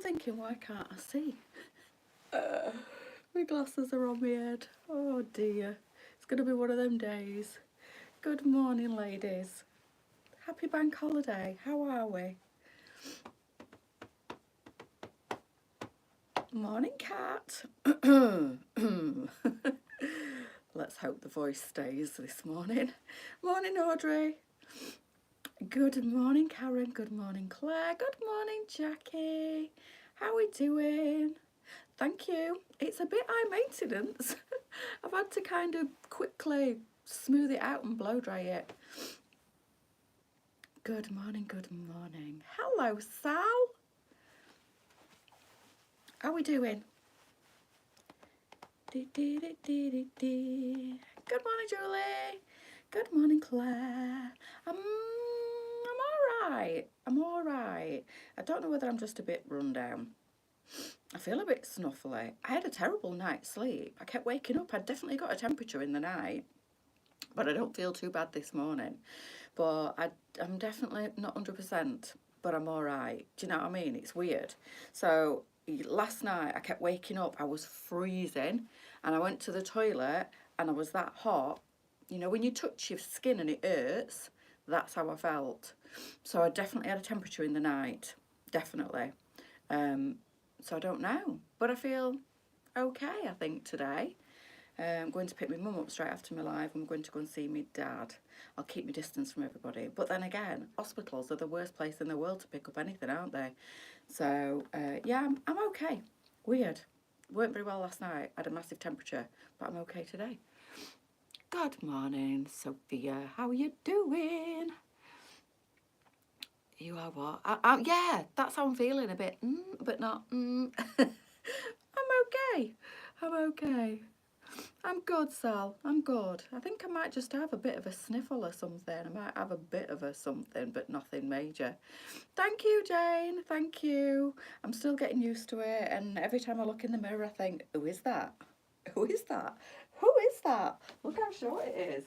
thinking, why can't I see? My glasses are on my head. Oh dear. It's going to be one of them days. Good morning, ladies. Happy bank holiday. How are we? Morning, Cat. Let's hope the voice stays this morning. Morning, Audrey. Good morning, Karen. Good morning, Claire. Good morning, Jackie. How are we doing? Thank you. It's a bit high maintenance. I've had to kind of quickly smooth it out and blow dry it. Good morning, good morning. Hello, Sal. How are we doing? Good morning, Julie. Good morning, Claire. I'm alright. I'm alright. I don't know whether I'm just a bit run down. I feel a bit snuffly. I had a terrible night's sleep. I kept waking up. I'd definitely got a temperature in the night, but I don't feel too bad this morning. But I'm definitely not 100%, but I'm alright. Do you know what I mean? It's weird. So last night I kept waking up. I was freezing and I went to the toilet and I was that hot. You know, when you touch your skin and it hurts, that's how I felt. So I definitely had a temperature in the night. Definitely. So I don't know, but I feel okay, I think, today. I'm going to pick my mum up straight after my live. I'm going to go and see my dad. I'll keep my distance from everybody. But then again, hospitals are the worst place in the world to pick up anything, aren't they? So, yeah, I'm okay. Weird. Weren't very well last night. I had a massive temperature, but I'm okay today. Good morning, Sophia. How are you doing? You are what? Yeah, that's how I'm feeling, a bit, but not. I'm okay. I'm okay. I'm good, Sal. I'm good. I think I might just have a bit of a sniffle or something. I might have a bit of a something, but nothing major. Thank you, Jane. Thank you. I'm still getting used to it, and every time I look in the mirror, I think, who is that? Who is that? Who is that? Look how short it is.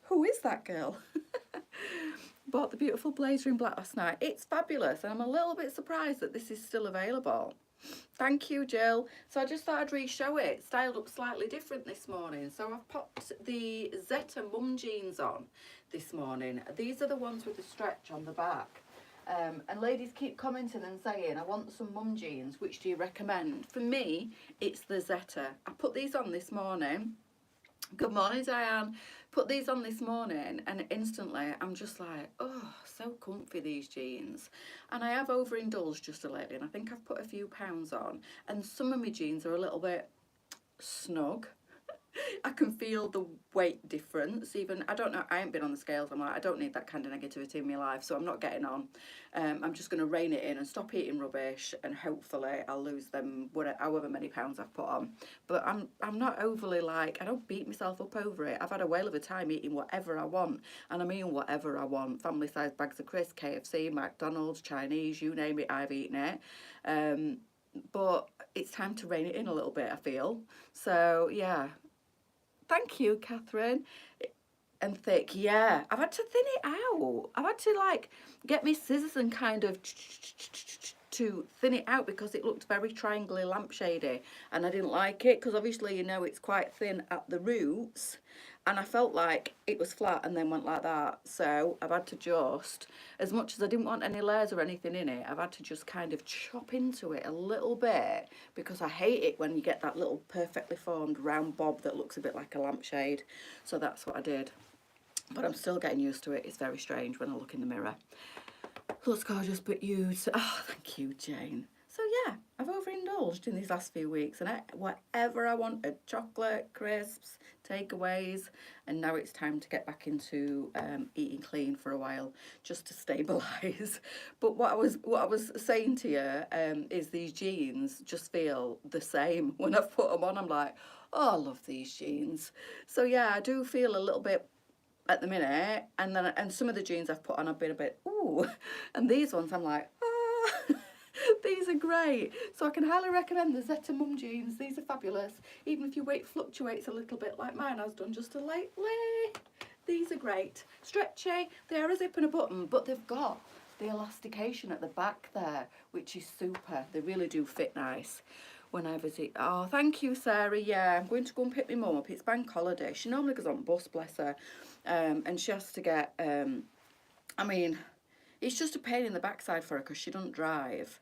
Who is that girl? Bought the beautiful blazer in black last night. It's fabulous, and I'm a little bit surprised that this is still available. Thank you, Jill. So I just thought I'd re-show it. Styled up slightly different this morning. So I've popped the Zeta mum jeans on this morning. These are the ones with the stretch on the back. And ladies keep commenting and saying, I want some mum jeans. Which do you recommend? For me, it's the Zeta. I put these on this morning. Good morning, Diane. Put these on this morning and instantly I'm just like, oh, so comfy, these jeans. And I have overindulged just a lately, and I think I've put a few pounds on, and some of my jeans are a little bit snug. I can feel the weight difference. Even, I don't know, I ain't been on the scales. I'm like, I don't need that kind of negativity in my life, so I'm not getting on. I'm just going to rein it in and stop eating rubbish, and hopefully I'll lose them however many pounds I've put on. But I'm not overly like, I don't beat myself up over it. I've had a whale of a time eating whatever I want, and I mean whatever I want. Family size bags of crisps, KFC, McDonald's, Chinese, you name it, I've eaten it. But it's time to rein it in a little bit, I feel. So yeah. Thank you, Catherine. And thick, yeah. I've had to thin it out. I've had to like get my scissors and kind of to thin it out because it looked very triangly lampshady, and I didn't like it because obviously, you know, it's quite thin at the roots, and I felt like it was flat and then went like that. So I've had to just, as much as I didn't want any layers or anything in it, I've had to just kind of chop into it a little bit because I hate it when you get that little perfectly formed round bob that looks a bit like a lampshade. So that's what I did. But I'm still getting used to it. It's very strange when I look in the mirror. Looks gorgeous, but you... Oh, thank you, Jane. So yeah, I've overindulged in these last few weeks, and whatever I wanted, chocolate, crisps, takeaways, and now it's time to get back into eating clean for a while, just to stabilise. But what I was saying to you is these jeans just feel the same. When I've put them on, I'm like, oh, I love these jeans. So yeah, I do feel a little bit at the minute, and some of the jeans I've put on I've been a bit ooh, and these ones I'm like, ah. These are great. So I can highly recommend the Zeta mum jeans. These are fabulous, even if your weight fluctuates a little bit like mine has done just lately. These are great, stretchy, they are a zip and a button, but they've got the elastication at the back there, which is super. They really do fit nice when I visit. Oh, thank you, Sarah. Yeah, I'm going to go and pick my mum up. It's bank holiday. She normally goes on bus, bless her. And she has to get, I mean, it's just a pain in the backside for her because she doesn't drive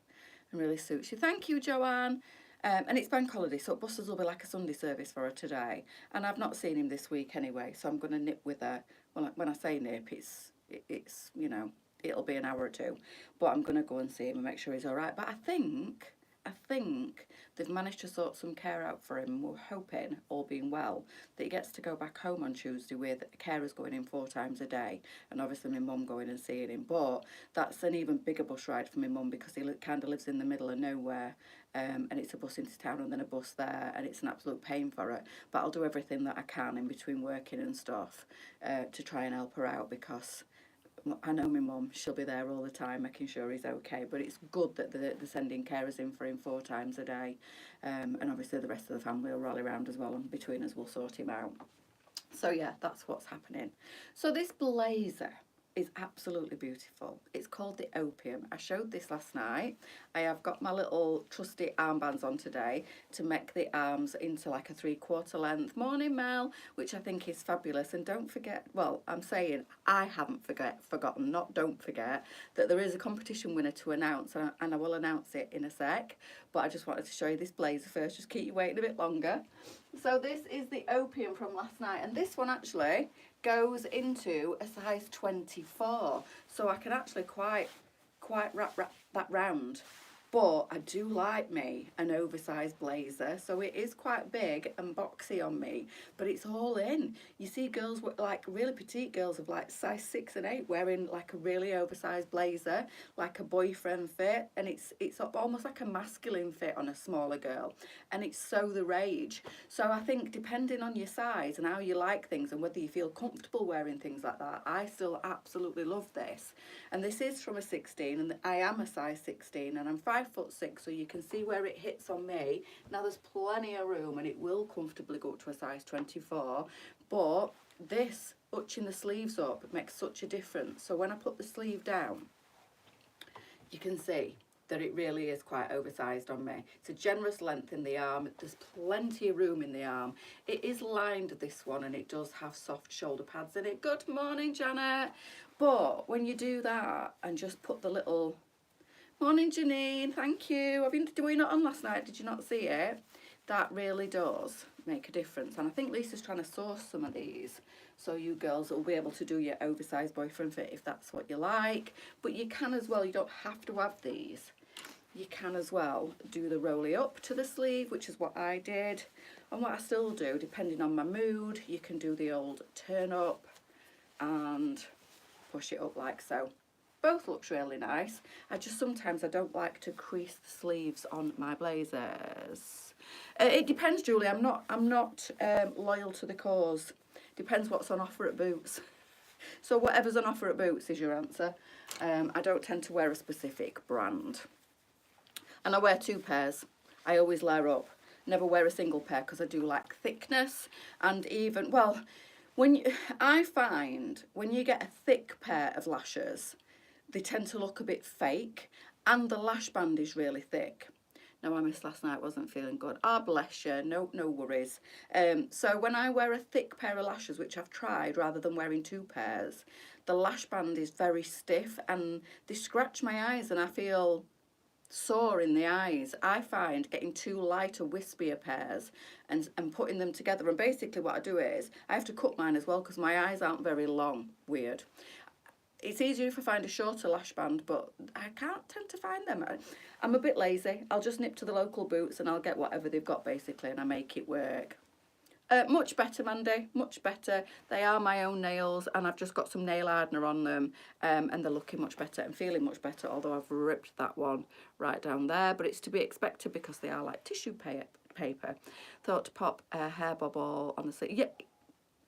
and really suits you. Thank you, Joanne. And it's bank holiday, so buses will be like a Sunday service for her today. And I've not seen him this week anyway, so I'm going to nip with her. Well, when I say nip, it's you know, it'll be an hour or two. But I'm going to go and see him and make sure he's all right. But I think they've managed to sort some care out for him. We're hoping, all being well, that he gets to go back home on Tuesday with carers going in 4 times a day, and obviously my mum going and seeing him. But that's an even bigger bus ride for my mum because he kind of lives in the middle of nowhere, and it's a bus into town and then a bus there, and it's an absolute pain for her. But I'll do everything that I can in between working and stuff to try and help her out, because I know my mum, she'll be there all the time making sure he's okay, but it's good that they're sending carers in for him 4 times a day, and obviously the rest of the family will rally around as well, and between us we'll sort him out. So yeah, that's what's happening. So this blazer is absolutely beautiful. It's called the Opium. I showed this last night. I have got my little trusty armbands on today to make the arms into like a 3/4 length. Morning, Mel, which I think is fabulous. And don't forget, well, I'm saying I haven't forgotten, not don't forget, that there is a competition winner to announce, and I will announce it in a sec. But I just wanted to show you this blazer first, just keep you waiting a bit longer. So this is the Opium from last night, and this one actually goes into a size 24, so I can actually quite wrap that round. But I do like me an oversized blazer, so it is quite big and boxy on me, but it's all in. You see girls, like really petite girls of like size 6 and 8 wearing like a really oversized blazer, like a boyfriend fit, and it's almost like a masculine fit on a smaller girl, and it's so the rage. So I think depending on your size and how you like things and whether you feel comfortable wearing things like that, I still absolutely love this. And this is from a 16, and I am a size 16, and I'm 5'6", so you can see where it hits on me. Now there's plenty of room, and it will comfortably go up to a size 24, but this hutching the sleeves up makes such a difference. So when I put the sleeve down, you can see that it really is quite oversized on me. It's a generous length in the arm. There's plenty of room in the arm. It is lined, this one, and it does have soft shoulder pads in it. Good morning, Janet. But when you do that and just put the little... Morning, Janine. Thank you. Were you not on last night? Did you not see it? That really does make a difference. And I think Lisa's trying to source some of these, so you girls will be able to do your oversized boyfriend fit if that's what you like. But you can as well, you don't have to have these. You can as well do the rolly up to the sleeve, which is what I did. And what I still do, depending on my mood, you can do the old turn up and push it up like so. Both looks really nice. Sometimes I don't like to crease the sleeves on my blazers. It depends, Julie. I'm not loyal to the cause. Depends what's on offer at Boots. So whatever's on offer at Boots is your answer. I don't tend to wear a specific brand. And I wear 2 pairs. I always layer up. Never wear a single pair because I do like thickness. And even, well, I find when you get a thick pair of lashes, they tend to look a bit fake, and the lash band is really thick. Now, I missed last night, wasn't feeling good. Ah, bless you, no worries. So when I wear a thick pair of lashes, which I've tried, rather than wearing 2 pairs, the lash band is very stiff, and they scratch my eyes, and I feel sore in the eyes. I find getting 2 lighter, wispier pairs and putting them together, and basically what I do is, I have to cut mine as well, because my eyes aren't very long, weird. It's easier if I find a shorter lash band, but I can't tend to find them. I'm a bit lazy. I'll just nip to the local Boots and I'll get whatever they've got, basically, and I make it work. Much better, Mandy, much better. They are my own nails, and I've just got some nail hardener on them, and they're looking much better and feeling much better, although I've ripped that one right down there, but it's to be expected because they are like tissue paper. Thought to pop a hair bobble on the sleeve. Yeah.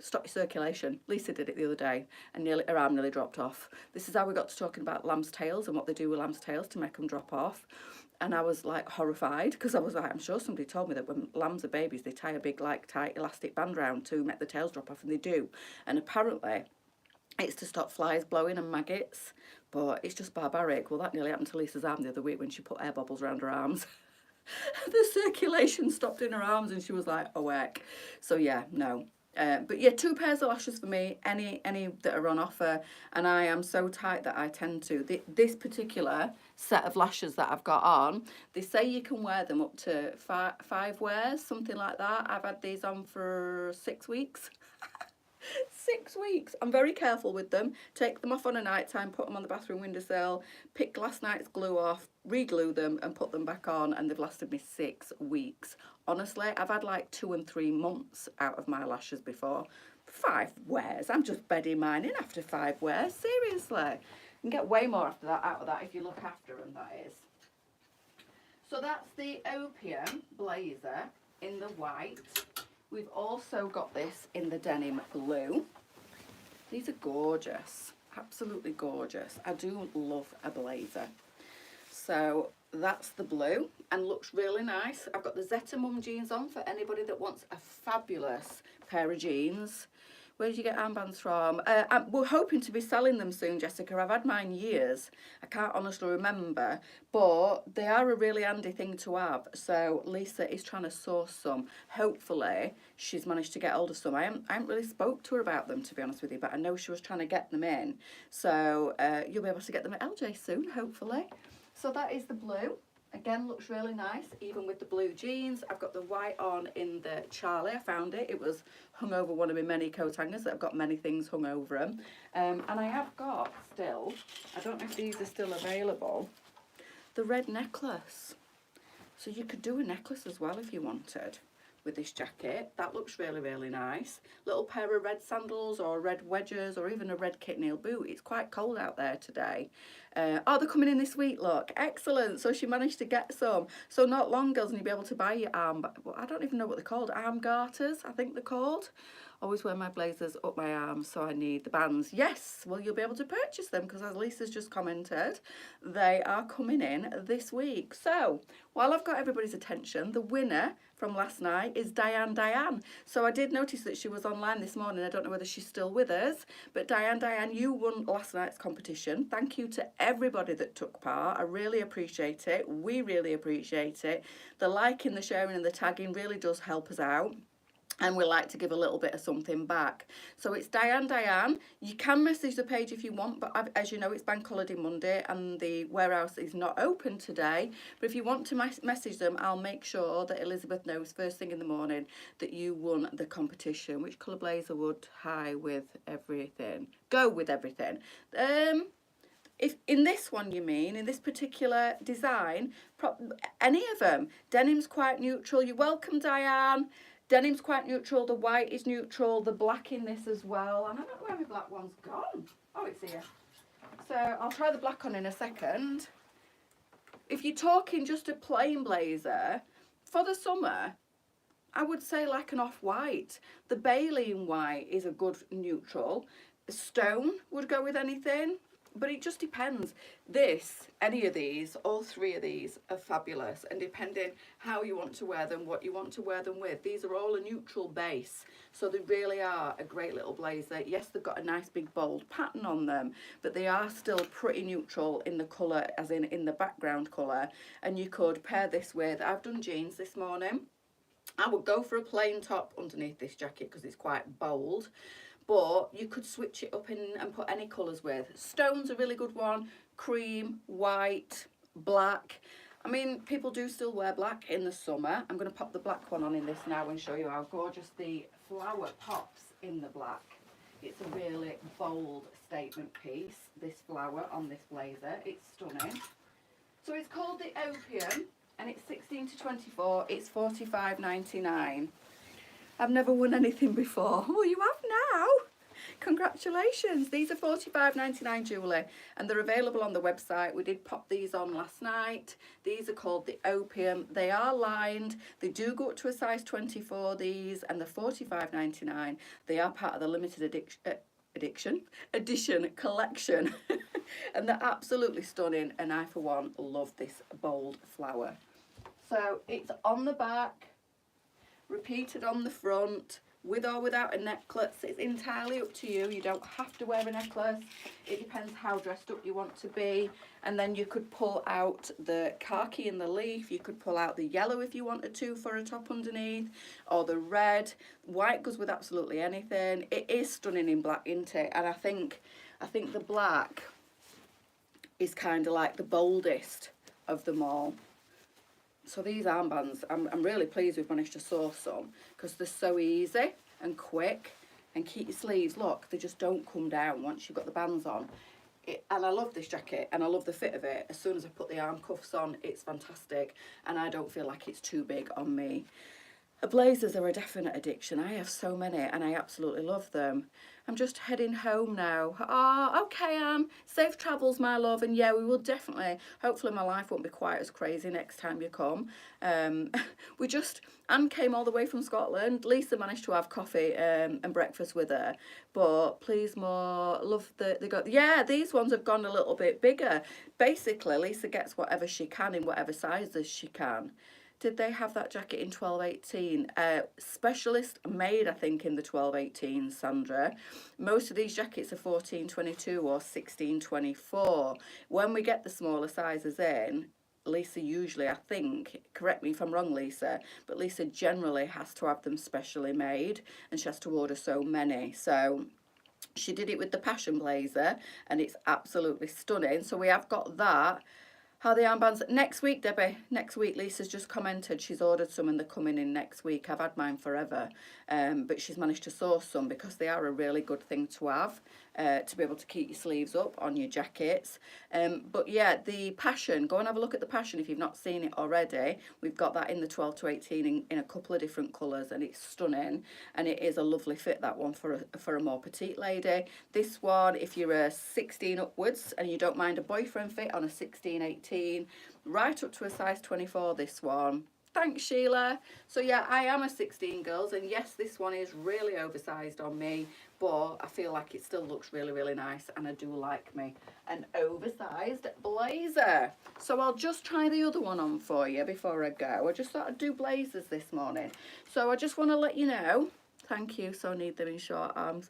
Stop your circulation. Lisa did it the other day and her arm nearly dropped off. This is how we got to talking about lamb's tails and what they do with lamb's tails to make them drop off. And I was like horrified, because I was like, I'm sure somebody told me that when lambs are babies, they tie a big like tight elastic band round to make the tails drop off, and they do. And apparently It's to stop flies blowing and maggots, but it's just barbaric. Well, that nearly happened to Lisa's arm the other week when she put air bubbles around her arms. The circulation stopped in her arms and she was like, oh heck. So yeah, no. But yeah, 2 pairs of lashes for me, any that are on offer, and I am so tight that I tend to. This particular set of lashes that I've got on, they say you can wear them up to 5 wears, something like that. I've had these on for 6 weeks. 6 weeks. I'm very careful with them. Take them off on a night time, put them on the bathroom windowsill, pick last night's glue off, re-glue them and put them back on, and they've lasted me 6 weeks. Honestly, I've had like 2 and 3 months out of my lashes before. 5 wears. I'm just bedding mine in after 5 wears. Seriously. You can get way more after that out of that if you look after them, that is. So that's the Opium blazer in the white. We've also got this in the denim blue. These are gorgeous, absolutely gorgeous. I do love a blazer. So that's the blue and looks really nice. I've got the Zeta Mum jeans on for anybody that wants a fabulous pair of jeans. Where did you get armbands from? We're hoping to be selling them soon, Jessica. I've had mine years. I can't honestly remember, but they are a really handy thing to have. So Lisa is trying to source some. Hopefully, she's managed to get hold of some. I haven't really spoke to her about them, to be honest with you, but I know she was trying to get them in. So you'll be able to get them at LJ soon, hopefully. So that is the blue. Again, looks really nice, even with the blue jeans. I've got the white on in the Charlie. I found it. It was hung over one of my many coat hangers that I've got many things hung over them. And I have got still, I don't know if these are still available, the red necklace. So you could do a necklace as well if you wanted with this jacket. That looks really, really nice. Little pair of red sandals or red wedges or even a red kitten heel boot. It's quite cold out there today. Oh, they're coming in this week, look. Excellent. So she managed to get some. So not long, girls, and you'll be able to buy your arm, well, I don't even know what they're called. Arm garters, I think they're called. Always wear my blazers up my arms, so I need the bands. Yes, well, you'll be able to purchase them because, as Lisa's just commented, they are coming in this week. So while I've got everybody's attention, the winner from last night is Diane. So I did notice that she was online this morning. I don't know whether she's still with us, but Diane, you won last night's competition. Thank you to everybody that took part. I really appreciate it. We really appreciate it. The liking, the sharing and the tagging really does help us out. And we like to give a little bit of something back. So it's Diane. You can message the page if you want, but as you know, it's Bank Holiday Monday and the warehouse is not open today. But if you want to message them, I'll make sure that Elizabeth knows first thing in the morning that you won the competition. Which colour blazer would high with everything? Go with everything. If in this one you mean, in this particular design, any of them. Denim's quite neutral. You're welcome, Diane. Denim's quite neutral, the white is neutral, the black in this as well. And I don't know where my black one's gone. Oh, it's here. So I'll try the black on in a second. If you're talking just a plain blazer, for the summer, I would say like an off-white. The Baleen white is a good neutral. Stone would go with anything. But it just depends. Any of these, all 3 of these are fabulous. And depending how you want to wear them, what you want to wear them with, these are all a neutral base. So they really are a great little blazer. Yes, they've got a nice big bold pattern on them, but they are still pretty neutral in the colour, as in the background colour. And you could pair this with, I've done jeans this morning. I would go for a plain top underneath this jacket because it's quite bold. But you could switch it up and put any colours with. Stone's a really good one. Cream, white, black. I mean, people do still wear black in the summer. I'm going to pop the black one on in this now and show you how gorgeous the flower pops in the black. It's a really bold statement piece, this flower on this blazer. It's stunning. So it's called the Opium and it's 16 to 24. It's $45.99. I've never won anything before. Well, you have now. Congratulations. These are $45.99, Julie, and they're available on the website. We did pop these on last night. These are called the Opium. They are lined. They do go up to a size 24, these, and they're $45.99. They are part of the limited edition collection. And they're absolutely stunning, and I, for one, love this bold flower. So it's on the back, repeated on the front, with or without a necklace. It's entirely up to you. You don't have to wear a necklace. It depends how dressed up you want to be. And then you could pull out the khaki and the leaf. You could pull out the yellow if you wanted to for a top underneath, or the red. White goes with absolutely anything. It is stunning in black, isn't it? And I think the black is kind of like the boldest of them all. So these armbands, I'm really pleased we've managed to source some, because they're so easy and quick, and keep your sleeves, look, they just don't come down once you've got the bands on. And I love this jacket, and I love the fit of it. As soon as I put the arm cuffs on, it's fantastic, and I don't feel like it's too big on me. Blazers are a definite addiction. I have so many and I absolutely love them. I'm just heading home now. Oh, okay, Anne. Safe travels, my love. And yeah, we will definitely, hopefully my life won't be quite as crazy next time you come. Anne came all the way from Scotland. Lisa managed to have coffee and breakfast with her. But please more, love yeah, these ones have gone a little bit bigger. Basically, Lisa gets whatever she can in whatever sizes she can. Did they have that jacket in 12-18? Specialist made, I think, in the 12-18, Sandra. Most of these jackets are 14-22 or 16-24. When we get the smaller sizes in, Lisa usually, I think, correct me if I'm wrong, Lisa, but Lisa generally has to have them specially made, and she has to order so many. So she did it with the Passion Blazer, and it's absolutely stunning. So we have got that. How the armbands next week, Debbie? Next week, Lisa's just commented she's ordered some and they're coming in next week. I've had mine forever, but she's managed to source some because they are a really good thing to have, to be able to keep your sleeves up on your jackets. But yeah, the Passion, go and have a look at the Passion if you've not seen it already. We've got that in the 12-18 in a couple of different colours, and it's stunning, and it is a lovely fit, that one, for a more petite lady. This one, if you're a 16 upwards and you don't mind a boyfriend fit on a 16-18, right up to a size 24, this one. Thanks, Sheila. So yeah, I am a 16, girls, and yes, this one is really oversized on me, but I feel like it still looks really, really nice, and I do like me an oversized blazer. So I'll just try the other one on for you before I go. I just thought I'd do blazers this morning. So I just want to let you know, thank you, so need them in short arms.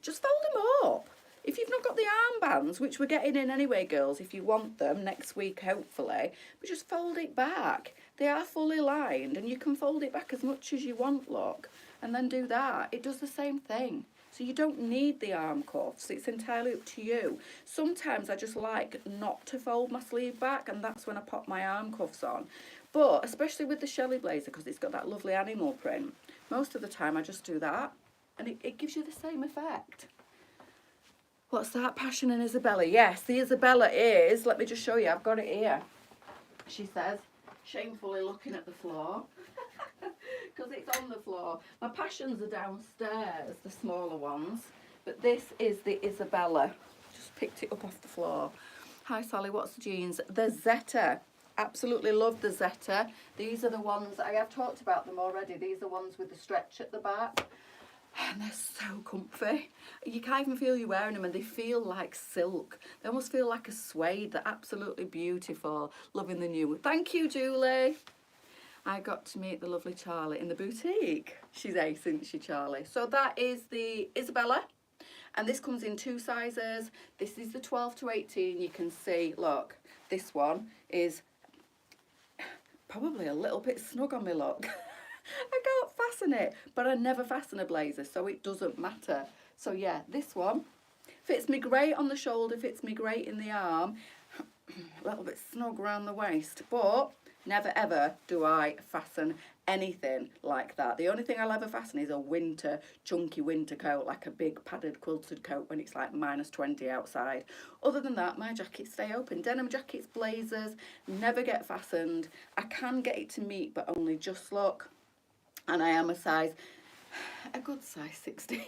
Just fold them up. If you've not got the armbands, which we're getting in anyway, girls, if you want them next week, hopefully, but just fold it back. They are fully lined, and you can fold it back as much as you want, look, and then do that. It does the same thing. So you don't need the arm cuffs. It's entirely up to you. Sometimes I just like not to fold my sleeve back, and that's when I pop my arm cuffs on. But especially with the Shelley blazer, because it's got that lovely animal print, most of the time I just do that, and it gives you the same effect. What's that? Passion and Isabella. Yes, the Isabella is, let me just show you, I've got it here. She says, shamefully looking at the floor, because it's on the floor. My Passions are downstairs, the smaller ones, but this is the Isabella. Just picked it up off the floor. Hi Sally, what's the jeans? The Zeta. Absolutely love the Zeta. These are the ones, I have talked about them already. These are ones with the stretch at the back. And they're so comfy. You can't even feel you're wearing them, and they feel like silk. They almost feel like a suede. They're absolutely beautiful. Loving the new one. Thank you, Julie. I got to meet the lovely Charlie in the boutique. She's ace, isn't she, Charlie? So that is the Isabella. And this comes in 2 sizes. This is the 12-18. You can see, look, this one is probably a little bit snug on me, look. I can't fasten it, but I never fasten a blazer, so it doesn't matter. So yeah, this one fits me great on the shoulder, fits me great in the arm, a little bit snug around the waist, but never ever do I fasten anything like that. The only thing I'll ever fasten is a winter, chunky winter coat, like a big padded quilted coat when it's like -20 outside. Other than that, my jackets stay open. Denim jackets, blazers, never get fastened. I can get it to meet, but only just, look. And I am a good size 16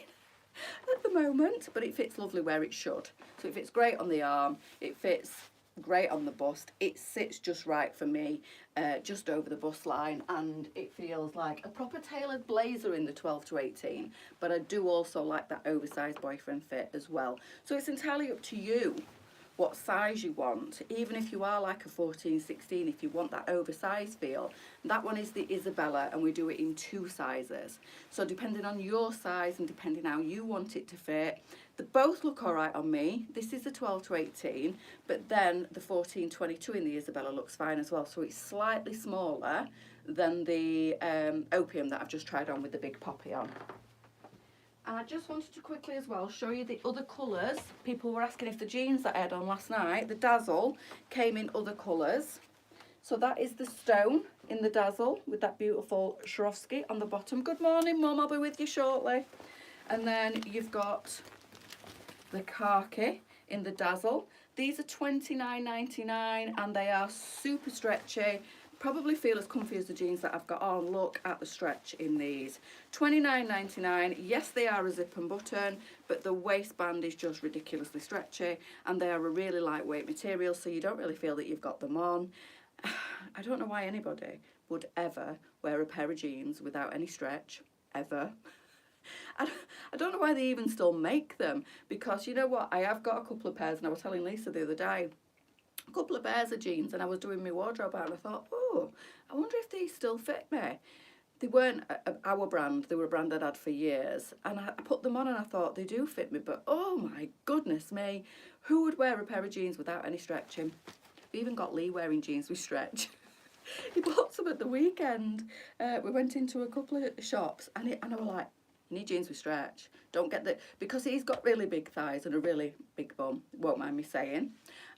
at the moment, but it fits lovely where it should. So it fits great on the arm, it fits great on the bust, it sits just right for me, just over the bust line, and it feels like a proper tailored blazer in the 12-18, but I do also like that oversized boyfriend fit as well. So it's entirely up to you what size you want. Even if you are like a 14, 16, if you want that oversized feel, that one is the Isabella, and we do it in 2 sizes. So depending on your size and depending how you want it to fit, they both look all right on me. This is the 12 to 18, but then the 14, 22 in the Isabella looks fine as well. So it's slightly smaller than the Opium that I've just tried on with the big poppy on. And I just wanted to quickly as well show you the other colours. People were asking if the jeans that I had on last night, the Dazzle, came in other colours. So that is the Stone in the Dazzle with that beautiful Swarovski on the bottom. Good morning, Mum, I'll be with you shortly. And then you've got the Khaki in the Dazzle. These are $29.99 and they are super stretchy. Probably feel as comfy as the jeans that I've got on. Look at the stretch in these. $29.99. Yes, they are a zip and button, but the waistband is just ridiculously stretchy, and they are a really lightweight material, so you don't really feel that you've got them on. I don't know why anybody would ever wear a pair of jeans without any stretch, ever. I don't know why they even still make them, because you know what, I have got a couple of pairs, and I was telling Lisa the other day, a couple of pairs of jeans, and I was doing my wardrobe out and I thought, oh, I wonder if these still fit me. They weren't our brand, they were a brand I'd had for years, and I put them on and I thought they do fit me, but oh my goodness me, who would wear a pair of jeans without any stretching? We even got Lee wearing jeans with stretch. He bought some at the weekend. We went into a couple of shops and I was like, you need jeans with stretch. Don't get the, because he's got really big thighs and a really big bum, won't mind me saying.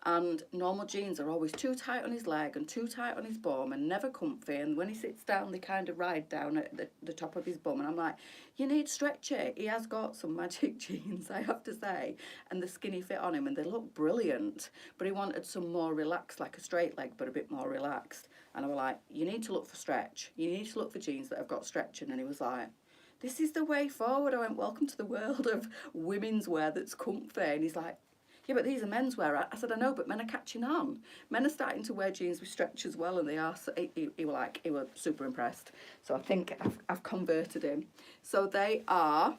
And normal jeans are always too tight on his leg and too tight on his bum and never comfy. And when he sits down, they kind of ride down at the top of his bum. And I'm like, you need stretchy. He has got some magic jeans, I have to say. And the skinny fit on him and they look brilliant. But he wanted some more relaxed, like a straight leg, but a bit more relaxed. And I was like, you need to look for stretch. You need to look for jeans that have got stretching. And he was like, this is the way forward. I went, welcome to the world of women's wear that's comfy. And he's like, yeah, but these are menswear. I said, I know, but men are catching on. Men are starting to wear jeans with stretch as well, and they are. So he was super impressed. So I think I've converted him. So they are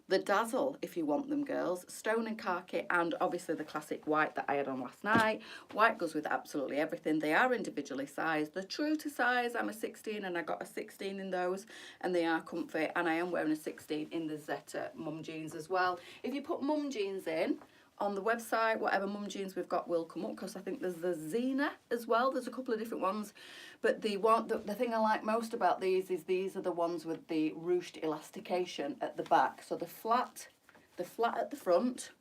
the Dazzle, if you want them, girls. Stone and Khaki, and obviously the classic white that I had on last night. White goes with absolutely everything. They are individually sized. They're true to size. I'm a 16 and I got a 16 in those, and they are comfy. And I am wearing a 16 in the Zeta mum jeans as well. If you put mum jeans in on the website, whatever mum jeans we've got will come up, because I think there's the Xena as well. There's a couple of different ones, but the thing I like most about these is these are the ones with the ruched elastication at the back. So the flat at the front,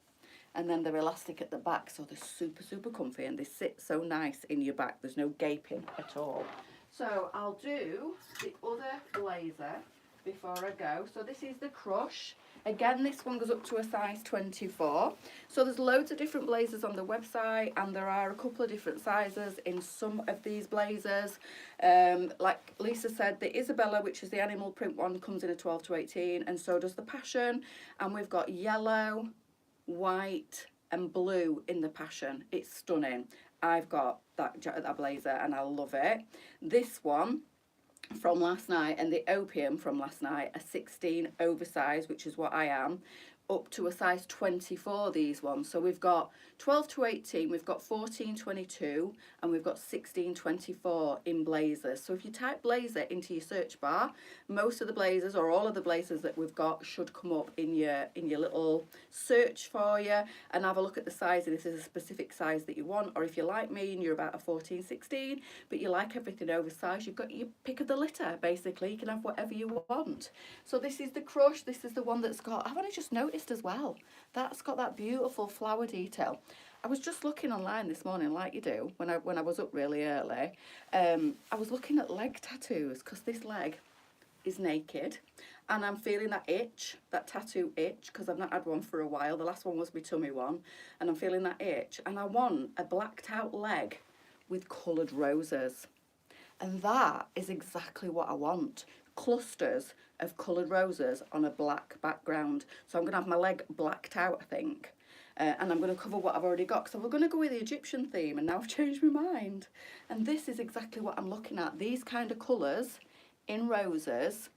and then they're elastic at the back, so they're super comfy and they sit so nice in your back. There's no gaping at all. So I'll do the other blazer before I go. So this is the Crush. Again, this one goes up to a size 24. So there's loads of different blazers on the website, and there are a couple of different sizes in some of these blazers. Like Lisa said, the Isabella, which is the animal print one, comes in a 12 to 18, and so does the Passion. And we've got yellow, white and blue in the Passion. It's stunning. I've got that blazer and I love it. This one from last night and the Opium from last night, a 16 oversized, which is what I am, up to a size 24, these ones. So we've got 12 to 18, we've got 14, 22, and we've got 16, 24 in blazers. So if you type blazer into your search bar, most of the blazers or all of the blazers that we've got should come up in your little search for you, and have a look at the size and if there's a specific size that you want, or if you're like me and you're about a 14, 16, but you like everything oversized, you've got your pick of the litter, basically. You can have whatever you want. So this is the Crush. This is the one that's got, I've only just noticed as well, that's got that beautiful flower detail. I was just looking online this morning, like you do, when I was up really early. I was looking at leg tattoos, because this leg is naked, and I'm feeling that itch, that tattoo itch, because I've not had one for a while. The last one was my tummy one, and I'm feeling that itch, and I want a blacked out leg with coloured roses, and that is exactly what I want. Clusters of coloured roses on a black background. So I'm going to have my leg blacked out, I think. And I'm going to cover what I've already got, because I was going to go with the Egyptian theme, and now I've changed my mind. And this is exactly what I'm looking at. These kind of colours in roses,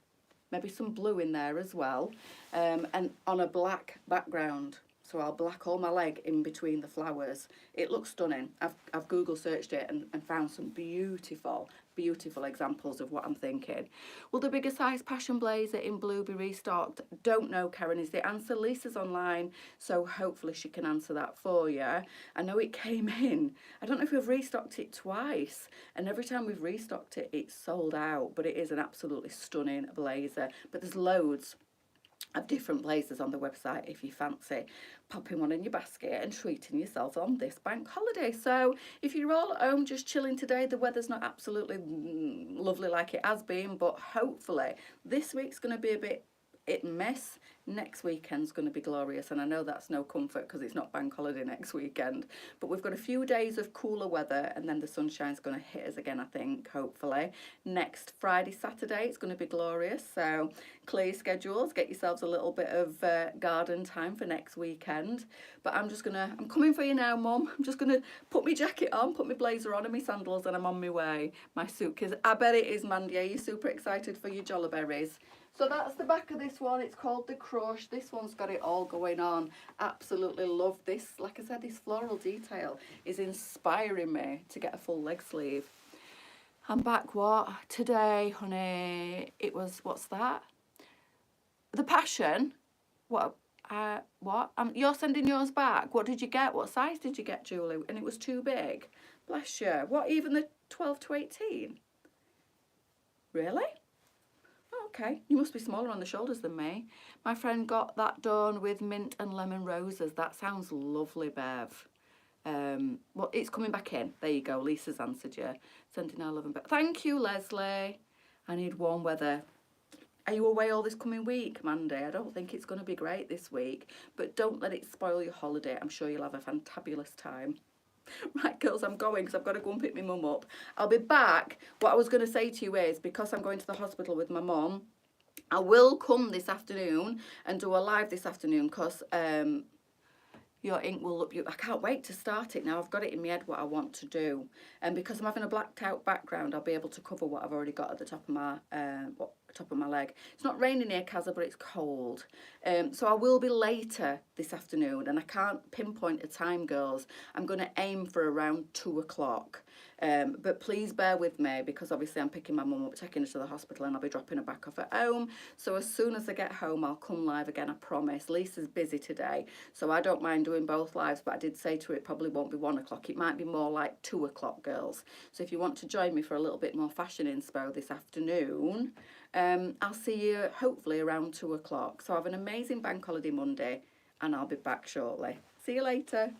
maybe some blue in there as well, and on a black background. So I'll black all my leg in between the flowers. It looks stunning. I've Google searched it and found some beautiful, beautiful examples of what I'm thinking. Will the bigger size passion blazer in blue be restocked? Don't know, Karen, is the answer. Lisa's online, so hopefully she can answer that for you. I know it came in. I don't know if we've restocked it twice, and every time we've restocked it, it's sold out, but it is an absolutely stunning blazer. But there's loads of different blazers on the website if you fancy popping one in your basket and treating yourself on this bank holiday. So if you're all at home just chilling today, the weather's not absolutely lovely like it has been, but hopefully this week's going to be a bit hit and miss. Next weekend's going to be glorious, and I know that's no comfort because it's not bank holiday next weekend, but we've got a few days of cooler weather and then the sunshine's going to hit us again, I think, hopefully. Next Friday, Saturday, it's going to be glorious, so clear your schedules, get yourselves a little bit of garden time for next weekend. But I'm coming for you now, Mum. I'm just going to put my jacket on, put my blazer on and my sandals, and I'm on my way. My suitcase, I bet it is, Mandy. Are you super excited for your jolly berries? So that's the back of this one. It's called the Crush. This one's got it all going on. Absolutely love this. Like I said, this floral detail is inspiring me to get a full leg sleeve. I'm back, today, honey, it was, what's that? The Passion. What? You're sending yours back. What did you get? What size did you get, Julie? And it was too big. Bless you. What, even the 12 to 18? Really? Okay, you must be smaller on the shoulders than me. My friend got that done with mint and lemon roses. That sounds lovely, Bev. Well, it's coming back in. There you go. Lisa's answered you. Sending our love and Bev. Thank you, Leslie. I need warm weather. Are you away all this coming week, Mandy? I don't think it's going to be great this week, but don't let it spoil your holiday. I'm sure you'll have a fantabulous time. Right, girls, I'm going because I've got to go and pick my mum up. I'll be back. What I was going to say to you is, because I'm going to the hospital with my mum, I will come this afternoon and do a live this afternoon because your ink will look beautiful. I can't wait to start it now. I've got it in my head what I want to do. And because I'm having a blacked out background, I'll be able to cover what I've already got at the top of my leg. It's not raining near Casa, but it's cold. So I will be later this afternoon, and I can't pinpoint a time, girls. I'm going to aim for around 2 o'clock. But please bear with me because obviously I'm picking my mum up, taking her to the hospital, and I'll be dropping her back off at home. So as soon as I get home, I'll come live again, I promise. Lisa's busy today, so I don't mind doing both lives, but I did say to her it probably won't be 1 o'clock. It might be more like 2 o'clock, girls. So if you want to join me for a little bit more fashion inspo this afternoon, I'll see you hopefully around 2 o'clock. So have an amazing bank holiday Monday, and I'll be back shortly. See you later.